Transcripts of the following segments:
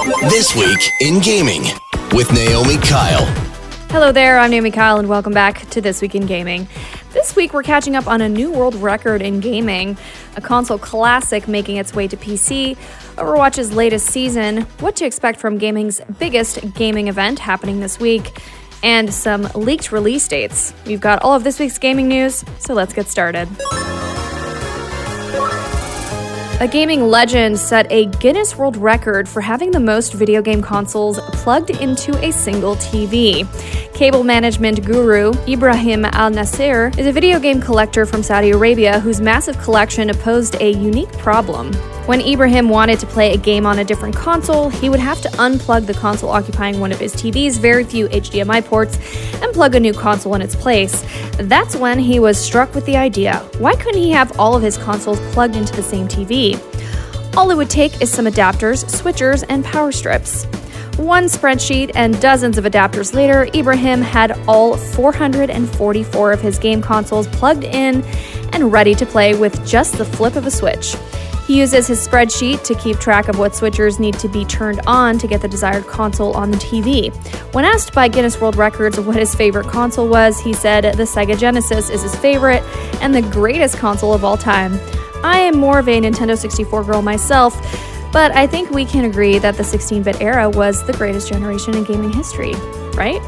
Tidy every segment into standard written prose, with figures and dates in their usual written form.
This Week in Gaming with Naomi Kyle. Hello there, I'm Naomi Kyle and welcome back to This Week in Gaming. This week we're catching up on a new world record in gaming, a console classic making its way to PC, Overwatch's latest season, what to expect from gaming's biggest gaming event happening this week, and some leaked release dates. We've got all of this week's gaming news, so let's get started. A gaming legend set a Guinness World Record for having the most video game consoles plugged into a single TV. Cable management guru Ibrahim Al-Nasser is a video game collector from Saudi Arabia whose massive collection posed a unique problem. When Ibrahim wanted to play a game on a different console, he would have to unplug the console occupying one of his TV's very few HDMI ports and plug a new console in its place. That's when he was struck with the idea, why couldn't he have all of his consoles plugged into the same TV? All it would take is some adapters, switchers, and power strips. One spreadsheet and dozens of adapters later, Ibrahim had all 444 of his game consoles plugged in and ready to play with just the flip of a switch. He uses his spreadsheet to keep track of what switchers need to be turned on to get the desired console on the TV. When asked by Guinness World Records what his favorite console was, he said the Sega Genesis is his favorite and the greatest console of all time. I am more of a Nintendo 64 girl myself, but I think we can agree that the 16-bit era was the greatest generation in gaming history, right?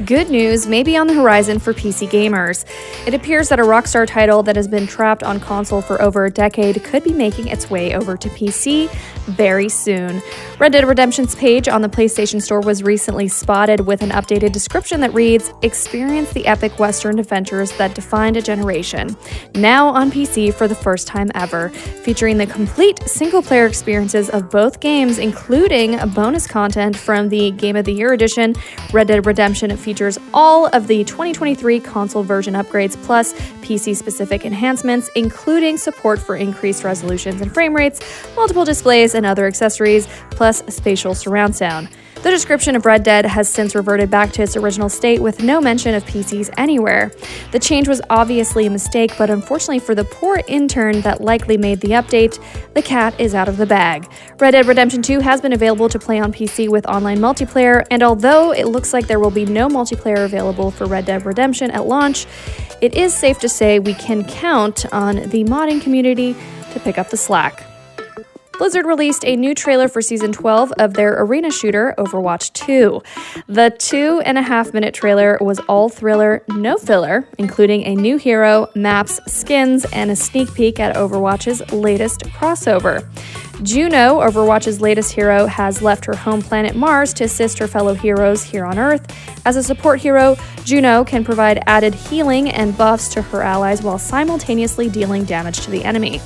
Good news may be on the horizon for PC gamers. It appears that a Rockstar title that has been trapped on console for over a decade could be making its way over to PC very soon. Red Dead Redemption's page on the PlayStation Store was recently spotted with an updated description that reads, "Experience the epic Western adventures that defined a generation. Now on PC for the first time ever," featuring the complete single-player experiences of both games, including bonus content from the Game of the Year edition. Red Dead Redemption features all of the 2023 console version upgrades plus PC-specific enhancements, including support for increased resolutions and frame rates, multiple displays, and other accessories, plus spatial surround sound. The description of Red Dead has since reverted back to its original state with no mention of PCs anywhere. The change was obviously a mistake, but unfortunately for the poor intern that likely made the update, the cat is out of the bag. Red Dead Redemption 2 has been available to play on PC with online multiplayer, and although it looks like there will be no multiplayer available for Red Dead Redemption at launch, it is safe to say we can count on the modding community to pick up the slack. Blizzard released a new trailer for Season 12 of their arena shooter, Overwatch 2. The 2.5-minute trailer was all thriller, no filler, including a new hero, maps, skins, and a sneak peek at Overwatch's latest crossover. Juno, Overwatch's latest hero, has left her home planet Mars to assist her fellow heroes here on Earth. As a support hero, Juno can provide added healing and buffs to her allies while simultaneously dealing damage to the enemy.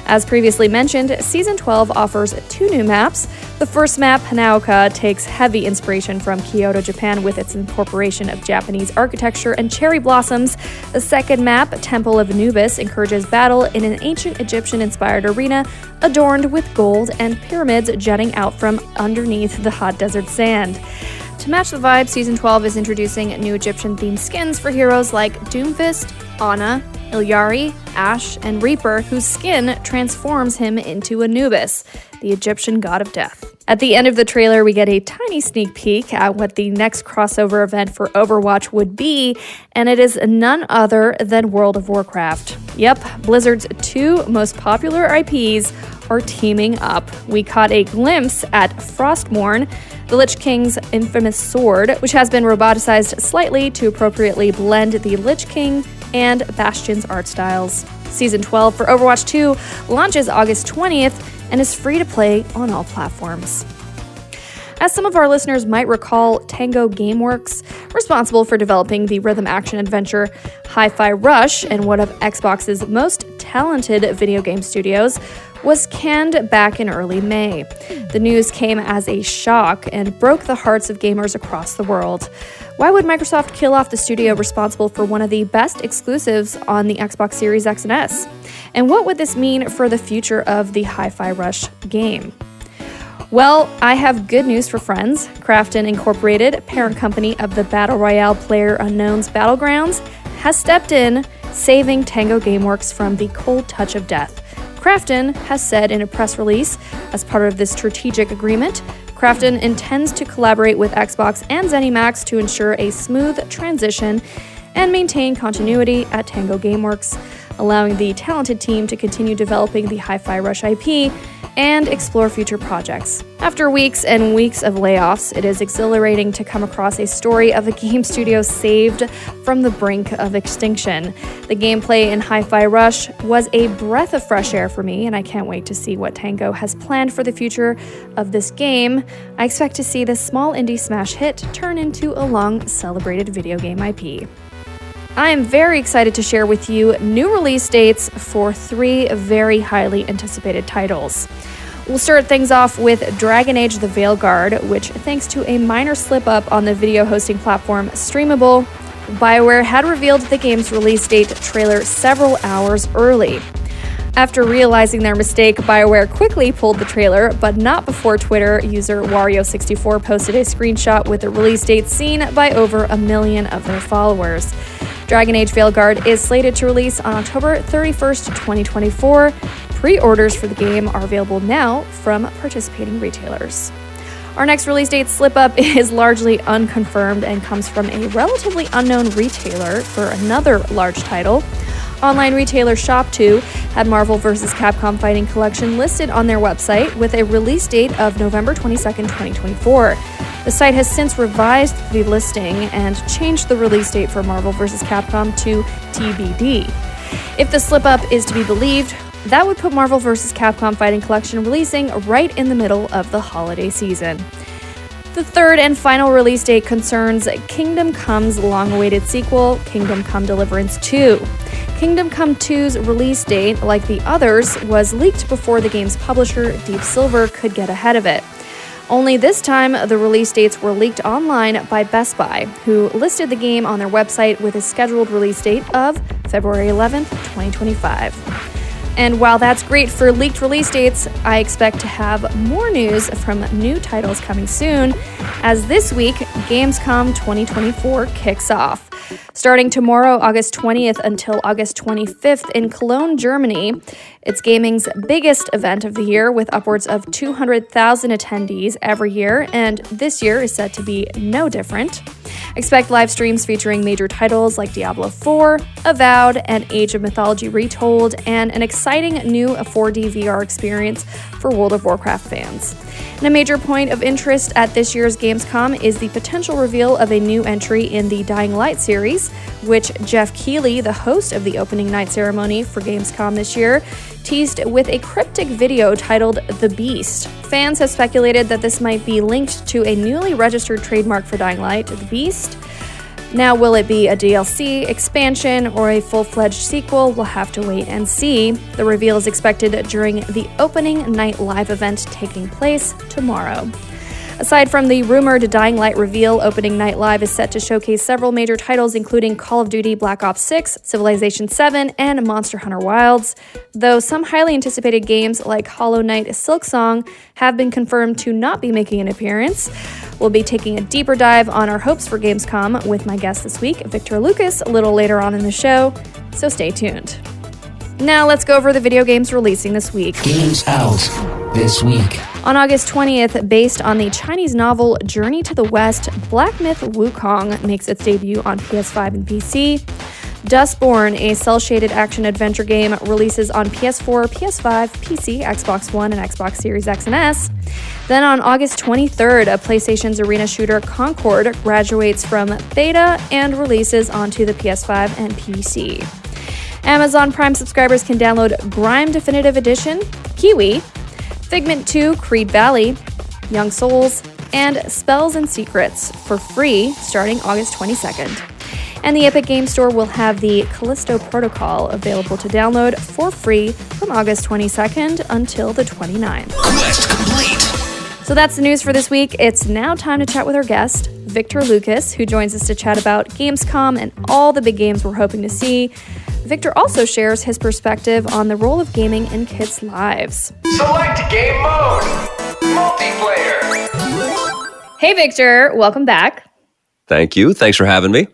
As previously mentioned, Season 12 offers 2 new maps. The first map, Hanaoka, takes heavy inspiration from Kyoto, Japan with its incorporation of Japanese architecture and cherry blossoms. The second map, Temple of Anubis, encourages battle in an ancient Egyptian-inspired arena adorned with gold and pyramids jutting out from underneath the hot desert sand. To match the vibe, Season 12 is introducing new Egyptian-themed skins for heroes like Doomfist, Ana, Ilyari, Ash, and Reaper, whose skin transforms him into Anubis, the Egyptian god of death. At the end of the trailer, we get a tiny sneak peek at what the next crossover event for Overwatch would be, and it is none other than World of Warcraft. Yep, Blizzard's 2 most popular IPs are teaming up. We caught a glimpse at Frostmourne, the Lich King's infamous sword, which has been roboticized slightly to appropriately blend the Lich King and Bastion's art styles. Season 12 for Overwatch 2 launches August 20th and is free to play on all platforms. As some of our listeners might recall, Tango Gameworks, responsible for developing the rhythm action adventure HiFi Rush and one of Xbox's most talented video game studios, was canned back in early May. The news came as a shock and broke the hearts of gamers across the world. Why would Microsoft kill off the studio responsible for one of the best exclusives on the Xbox Series X and S? And what would this mean for the future of the HiFi Rush game? Well, I have good news for friends. Krafton Incorporated, parent company of the Battle Royale PlayerUnknown's Battlegrounds, has stepped in, saving Tango Gameworks from the cold touch of death. Krafton has said in a press release, as part of this strategic agreement, Krafton intends to collaborate with Xbox and ZeniMax to ensure a smooth transition and maintain continuity at Tango Gameworks, allowing the talented team to continue developing the HiFi Rush IP and explore future projects. After weeks and weeks of layoffs, it is exhilarating to come across a story of a game studio saved from the brink of extinction. The gameplay in HiFi Rush was a breath of fresh air for me, and I can't wait to see what Tango has planned for the future of this game. I expect to see this small indie smash hit turn into a long-celebrated video game IP. I am very excited to share with you new release dates for 3 very highly anticipated titles. We'll start things off with Dragon Age the Veilguard, which, thanks to a minor slip-up on the video hosting platform Streamable, BioWare had revealed the game's release date trailer several hours early. After realizing their mistake, BioWare quickly pulled the trailer, but not before Twitter user Wario64 posted a screenshot with the release date seen by over 1 million of their followers. Dragon Age Veilguard is slated to release on October 31st, 2024. Pre-orders for the game are available now from participating retailers. Our next release date slip-up is largely unconfirmed and comes from a relatively unknown retailer for another large title. Online retailer Shop2 had Marvel vs. Capcom Fighting Collection listed on their website with a release date of November 22nd, 2024. The site has since revised the listing and changed the release date for Marvel vs. Capcom to TBD. If the slip-up is to be believed, that would put Marvel vs. Capcom Fighting Collection releasing right in the middle of the holiday season. The third and final release date concerns Kingdom Come's long-awaited sequel, Kingdom Come Deliverance 2. Kingdom Come 2's release date, like the others, was leaked before the game's publisher, Deep Silver, could get ahead of it. Only this time, the release dates were leaked online by Best Buy, who listed the game on their website with a scheduled release date of February 11th, 2025. And while that's great for leaked release dates, I expect to have more news from new titles coming soon, as this week, Gamescom 2024 kicks off. Starting tomorrow, August 20th until August 25th in Cologne, Germany. It's gaming's biggest event of the year with upwards of 200,000 attendees every year, and this year is set to be no different. Expect live streams featuring major titles like Diablo 4, Avowed, and Age of Mythology Retold, and an exciting new 4D VR experience for World of Warcraft fans. And a major point of interest at this year's Gamescom is the potential reveal of a new entry in the Dying Light series, which Jeff Keighley, the host of the opening night ceremony for Gamescom this year, teased with a cryptic video titled The Beast. Fans have speculated that this might be linked to a newly registered trademark for Dying Light, The Beast. Now, will it be a DLC, expansion, or a full-fledged sequel? We'll have to wait and see. The reveal is expected during the opening night live event taking place tomorrow. Aside from the rumored Dying Light reveal, Opening Night Live is set to showcase several major titles including Call of Duty Black Ops 6, Civilization 7, and Monster Hunter Wilds, though some highly anticipated games like Hollow Knight Silksong have been confirmed to not be making an appearance. We'll be taking a deeper dive on our hopes for Gamescom with my guest this week, Victor Lucas, a little later on in the show, so stay tuned. Now let's go over the video games releasing this week. Games out this week. On August 20th, based on the Chinese novel Journey to the West, Black Myth Wukong makes its debut on PS5 and PC. Dustborn, a cel-shaded action-adventure game, releases on PS4, PS5, PC, Xbox One, and Xbox Series X and S. Then on August 23rd, PlayStation's arena shooter Concord graduates from beta and releases onto the PS5 and PC. Amazon Prime subscribers can download Grime Definitive Edition, Kiwi, Figment 2, Creed Valley, Young Souls, and Spells and Secrets for free starting August 22nd. And the Epic Games Store will have the Callisto Protocol available to download for free from August 22nd until the 29th. Quest complete. So that's the news for this week. It's now time to chat with our guest, Victor Lucas, who joins us to chat about Gamescom and all the big games we're hoping to see. Victor also shares his perspective on the role of gaming in kids' lives. Select game mode. Multiplayer. Hey, Victor. Welcome back. Thank you. Thanks for having me.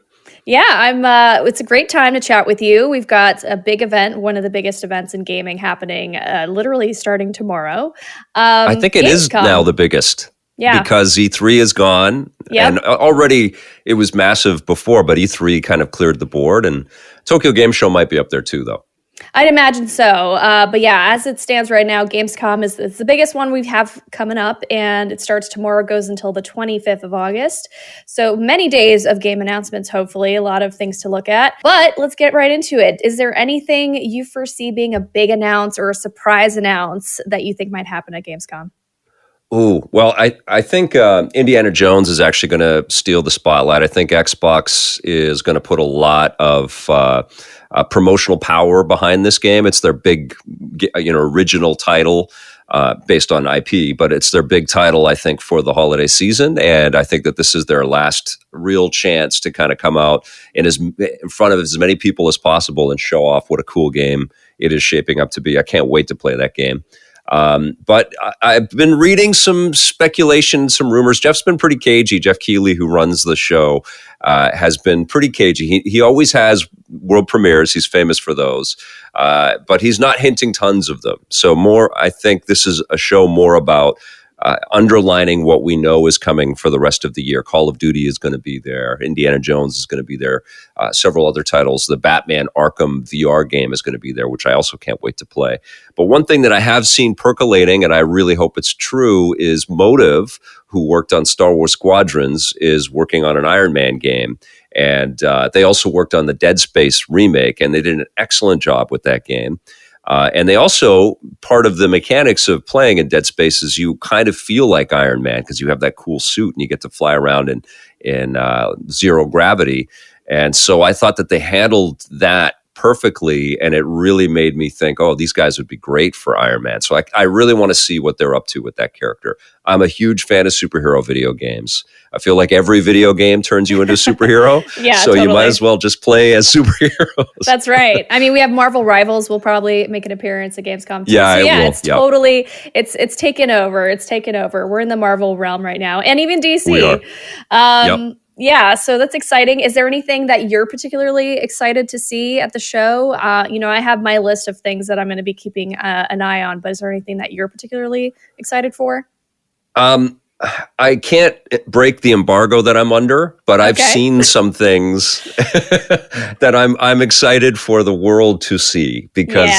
Yeah, I'm. It's a great time to chat with you. We've got a big event, one of the biggest events in gaming, happening literally starting tomorrow. I think it is now Gamescom. the biggest Yeah. because E3 is gone, and Yep. already it was massive before, but E3 kind of cleared the board, and Tokyo Game Show might be up there too, though. I'd imagine so. But yeah, as it stands right now, Gamescom is the biggest one we have coming up, and it starts tomorrow, goes until the 25th of August. So many days of game announcements, hopefully, a lot of things to look at. But let's get right into it. Is there anything you foresee being a big announce or a surprise announce that you think might happen at Gamescom? Ooh, well, I think Indiana Jones is actually going to steal the spotlight. I think Xbox is going to put a lot of promotional power behind this game. It's their big, original title based on IP, but it's their big title, I think, for the holiday season. And I think that this is their last real chance to kind of come out in front of as many people as possible and show off what a cool game it is shaping up to be. I can't wait to play that game. But I've been reading some speculation, some rumors. Jeff's been pretty cagey. Jeff Keighley, who runs the show, has been pretty cagey. He always has world premieres. He's famous for those. But he's not hinting tons of them. So I think this is a show more about underlining what we know is coming for the rest of the year. Call of Duty is going to be there. Indiana Jones is going to be there. Several other titles. The Batman Arkham VR game is going to be there, which I also can't wait to play. But one thing that I have seen percolating, and I really hope it's true, is Motive, who worked on Star Wars Squadrons, is working on an Iron Man game. And they also worked on the Dead Space remake, and they did an excellent job with that game. And they also, part of the mechanics of playing in Dead Space is you kind of feel like Iron Man because you have that cool suit and you get to fly around in zero gravity. And so I thought that they handled that perfectly, and it really made me think, oh, these guys would be great for Iron Man. So I really want to see what they're up to with that character. I'm a huge fan of superhero video games. I feel like every video game turns you into a superhero. Yeah, so you might as well just play as superheroes. That's right. I mean, we have Marvel Rivals will probably make an appearance at Gamescom too. Yeah, so yeah, it will. it's totally it's taken over. It's taken over. We're in the Marvel realm right now, and even DC. We are. Yeah, so that's exciting. Is there anything that you're particularly excited to see at the show? I have my list of things that I'm going to be keeping an eye on, but is there anything that you're particularly excited for? I can't break the embargo that I'm under, but I've seen some things that I'm excited for the world to see because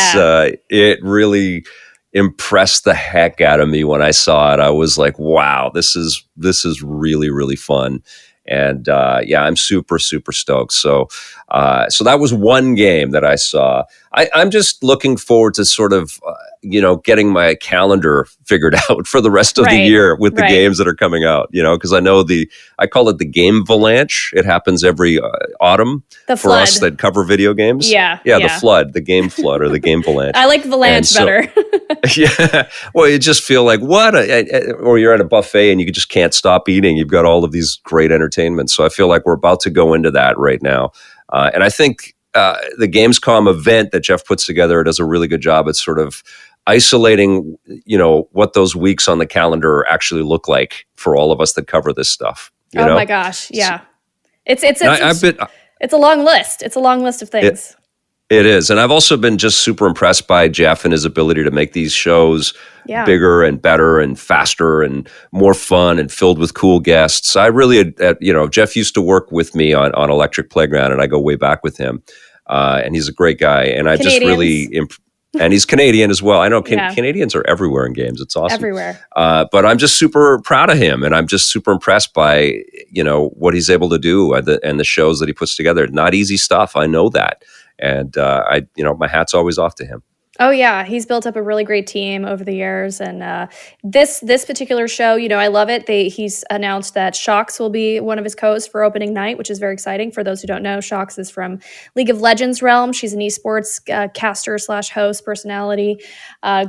it really impressed the heck out of me when I saw it. I was like, wow, this is really, really fun. And I'm super, super stoked. So that was one game that I saw. I'm just looking forward to sort of, getting my calendar figured out for the rest of the year with the games that are coming out, because I know I call it the game avalanche. It happens every autumn for us that cover video games. Yeah, the flood, the game flood or the game avalanche. I like avalanche better. Yeah. Well, you just feel like or you're at a buffet and you just can't stop eating. You've got all of these great entertainments. So I feel like we're about to go into that right now. And I think the Gamescom event that Jeff puts together does a really good job at sort of isolating, what those weeks on the calendar actually look like for all of us that cover this stuff. Oh my gosh. Yeah. It's a long list. It's a long list of things. It is. And I've also been just super impressed by Jeff and his ability to make these shows bigger and better and faster and more fun and filled with cool guests. I really, Jeff used to work with me on Electric Playground, and I go way back with him. And he's a great guy. And I just really... And he's Canadian as well. I know Canadians are everywhere in games. It's awesome. Everywhere. But I'm just super proud of him. And I'm just super impressed by, what he's able to do and the shows that he puts together. Not easy stuff. I know that. And my hat's always off to him. Oh yeah, he's built up a really great team over the years, and this particular show, I love it. He's announced that Shox will be one of his co-hosts for opening night, which is very exciting. For those who don't know, Shox is from League of Legends realm. She's an esports caster / host personality.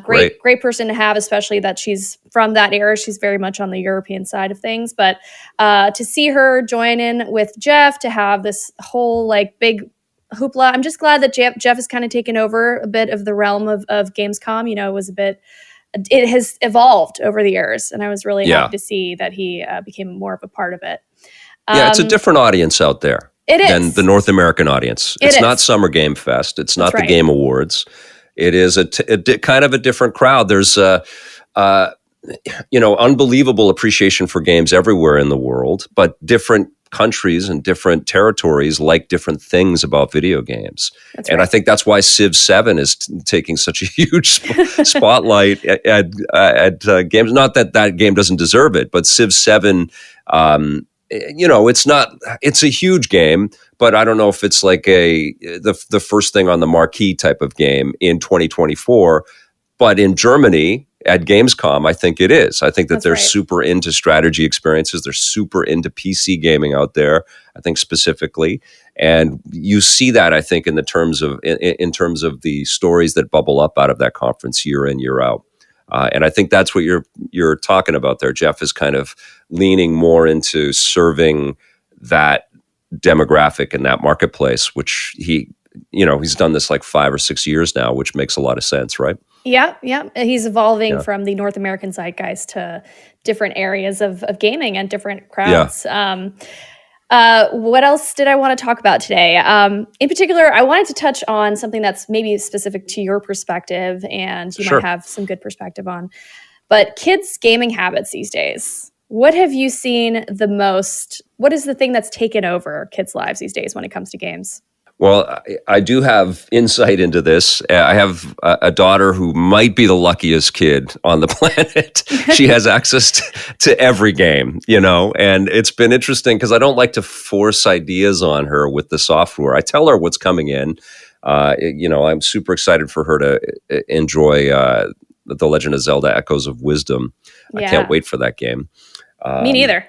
Great person to have, especially that she's from that era. She's very much on the European side of things, but to see her join in with Jeff, to have this whole big hoopla. I'm just glad that Jeff has kind of taken over a bit of the realm of Gamescom. It has evolved over the years, and I was really happy to see that he became more of a part of it. It's a different audience out there. It than is. the North American audience. It It's is. not Summer Game Fest. It's not That's the right. Game Awards. It is kind of a different crowd. There's unbelievable appreciation for games everywhere in the world, but different countries and different territories like different things about video games. That's And right. I think that's why Civ 7 is taking such a huge spotlight at games. Not that that game doesn't deserve it, but Civ 7, it's a huge game, but I don't know if it's like the first thing on the marquee type of game in 2024. But in Germany at Gamescom, I think it is. I think that they're super into strategy experiences. They're super into PC gaming out there, I think specifically. And you see that, I think, in terms of the stories that bubble up out of that conference year in, year out. And I think that's what you're talking about there, Jeff, is kind of leaning more into serving that demographic in that marketplace, which he's done this like 5 or 6 years now, which makes a lot of sense, right? Yeah. He's evolving from the North American zeitgeist to different areas of gaming and different crowds. What else did I want to talk about today? In particular, I wanted to touch on something that's maybe specific to your perspective and you might have some good perspective on. But kids' gaming habits these days. What have you seen the most? What is the thing that's taken over kids' lives these days when it comes to games? Well, I do have insight into this. I have a daughter who might be the luckiest kid on the planet. She has access to every game, and it's been interesting because I don't like to force ideas on her with the software. I tell her what's coming in. I'm super excited for her to enjoy The Legend of Zelda Echoes of Wisdom. Yeah. I can't wait for that game. Me neither.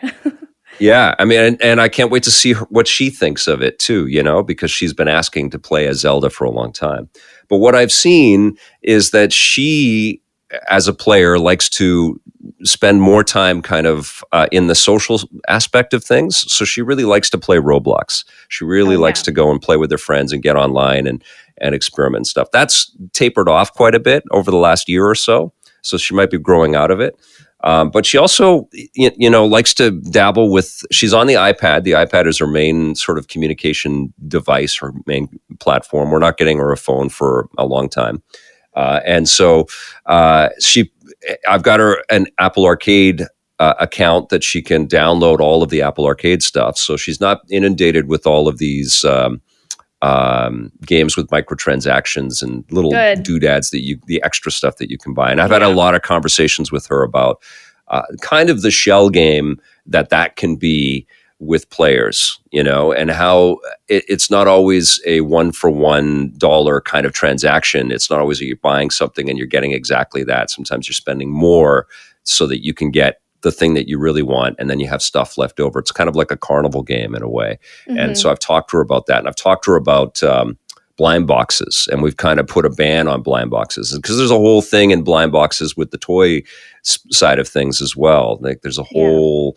Yeah, I mean, and I can't wait to see what she thinks of it too, because she's been asking to play as Zelda for a long time. But what I've seen is that she, as a player, likes to spend more time kind of in the social aspect of things. So she really likes to play Roblox. She really likes to go and play with her friends and get online and experiment and stuff. That's tapered off quite a bit over the last year or so. So she might be growing out of it. But she also, likes to dabble with, she's on the iPad. The iPad is her main sort of communication device, her main platform. We're not getting her a phone for a long time. And so I've got her an Apple Arcade account that she can download all of the Apple Arcade stuff. So she's not inundated with all of these games with microtransactions and little doodads the extra stuff that you can buy. And I've had a lot of conversations with her about kind of the shell game that can be with players, and how it's not always a $1-for-$1 kind of transaction. It's not always that you're buying something and you're getting exactly that. Sometimes you're spending more so that you can get the thing that you really want, and then you have stuff left over. It's kind of like a carnival game in a way. Mm-hmm. And so I've talked to her about that, and I've talked to her about blind boxes, and we've kind of put a ban on blind boxes because there's a whole thing in blind boxes with the toy side of things as well. Like there's a whole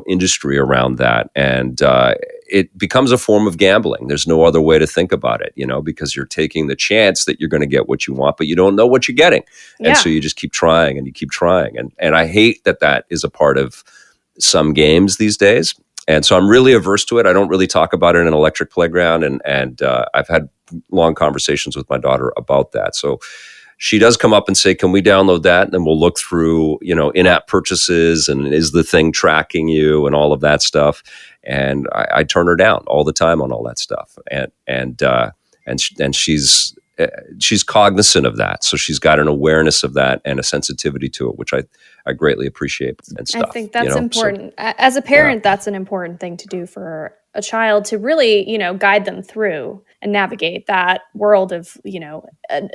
industry around that, and it becomes a form of gambling. There's no other way to think about it, because you're taking the chance that you're going to get what you want, but you don't know what you're getting. And so you just keep trying and you keep trying. And I hate that is a part of some games these days. And so I'm really averse to it. I don't really talk about it in an electric playground. And I've had long conversations with my daughter about that. So she does come up and say, can we download that? And then we'll look through, in-app purchases and is the thing tracking you and all of that stuff. And I turn her down all the time on all that stuff. And she's cognizant of that. So she's got an awareness of that and a sensitivity to it, which I greatly appreciate and stuff. I think that's important. So, as a parent, that's an important thing to do for a child, to really, guide them through and navigate that world of,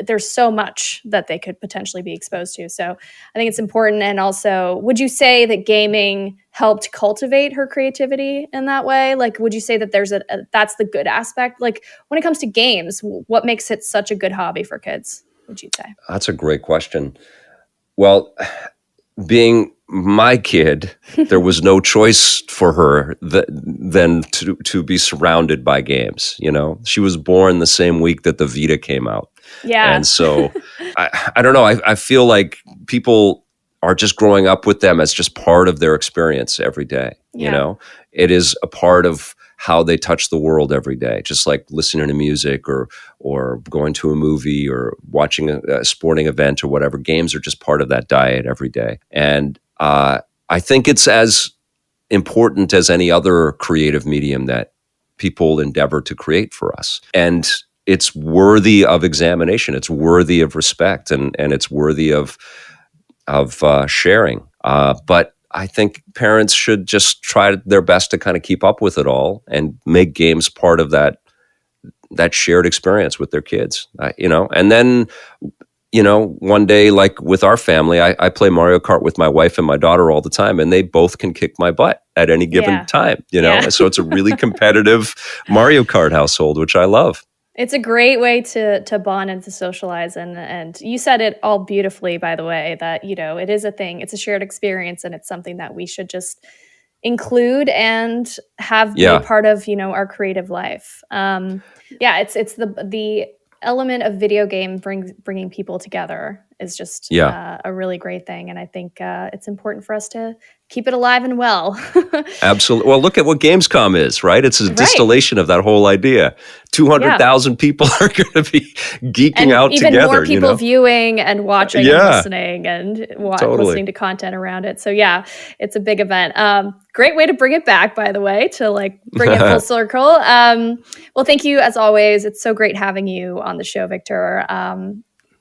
there's so much that they could potentially be exposed to. So I think it's important. And also, would you say that gaming helped cultivate her creativity in that way? Like, would you say that that's the good aspect? Like, when it comes to games, what makes it such a good hobby for kids, would you say? That's a great question. Well, being my kid, there was no choice for her than to be surrounded by games. She was born the same week that the Vita came out. Yeah. And so I don't know. I feel like people are just growing up with them as just part of their experience every day. It is a part of how they touch the world every day, just like listening to music or going to a movie or watching a sporting event or whatever. Games are just part of that diet every day. And I think it's as important as any other creative medium that people endeavor to create for us. And it's worthy of examination. It's worthy of respect, and it's worthy of sharing. But I think parents should just try their best to kind of keep up with it all and make games part of that shared experience with their kids. And then, one day, like with our family, I play Mario Kart with my wife and my daughter all the time, and they both can kick my butt at any given time. And so it's a really competitive Mario Kart household, which I love. It's a great way to bond and to socialize. And you said it all beautifully, by the way, that, it is a thing. It's a shared experience, and it's something that we should just include and have be a part of, our creative life. It's the element of video game bringing people together is just a really great thing. And I think it's important for us to keep it alive and well. Absolutely. Well, look at what Gamescom is, right? It's a distillation of that whole idea. 200,000 people are going to be geeking out even together. Even more people viewing and watching and listening and listening to content around it. So it's a big event. Great way to bring it back, by the way, to bring it full circle. Well, thank you as always. It's so great having you on the show, Victor.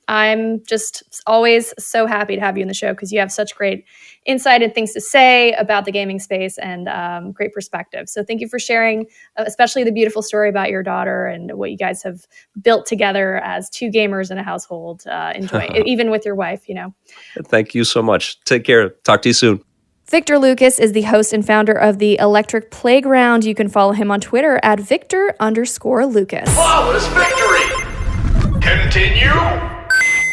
I'm just always so happy to have you in the show because you have such great insight and things to say about the gaming space and great perspective. So thank you for sharing, especially the beautiful story about your daughter and what you guys have built together as two gamers in a household, enjoying even with your wife, Thank you so much. Take care. Talk to you soon. Victor Lucas is the host and founder of the Electric Playground. You can follow him on Twitter at Victor_Lucas. Flawless victory! Continue!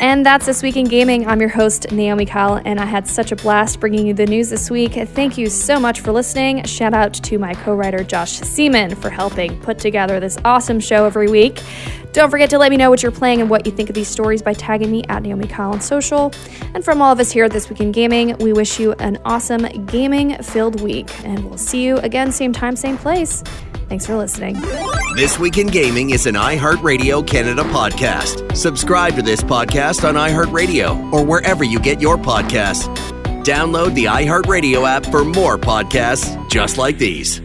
And that's This Week in Gaming. I'm your host, Naomi Kyle, and I had such a blast bringing you the news this week. Thank you so much for listening. Shout out to my co-writer, Josh Seaman, for helping put together this awesome show every week. Don't forget to let me know what you're playing and what you think of these stories by tagging me at Naomi Kyle on social. And from all of us here at This Week in Gaming, we wish you an awesome gaming-filled week. And we'll see you again, same time, same place. Thanks for listening. This Week in Gaming is an iHeartRadio Canada podcast. Subscribe to this podcast on iHeartRadio or wherever you get your podcasts. Download the iHeartRadio app for more podcasts just like these.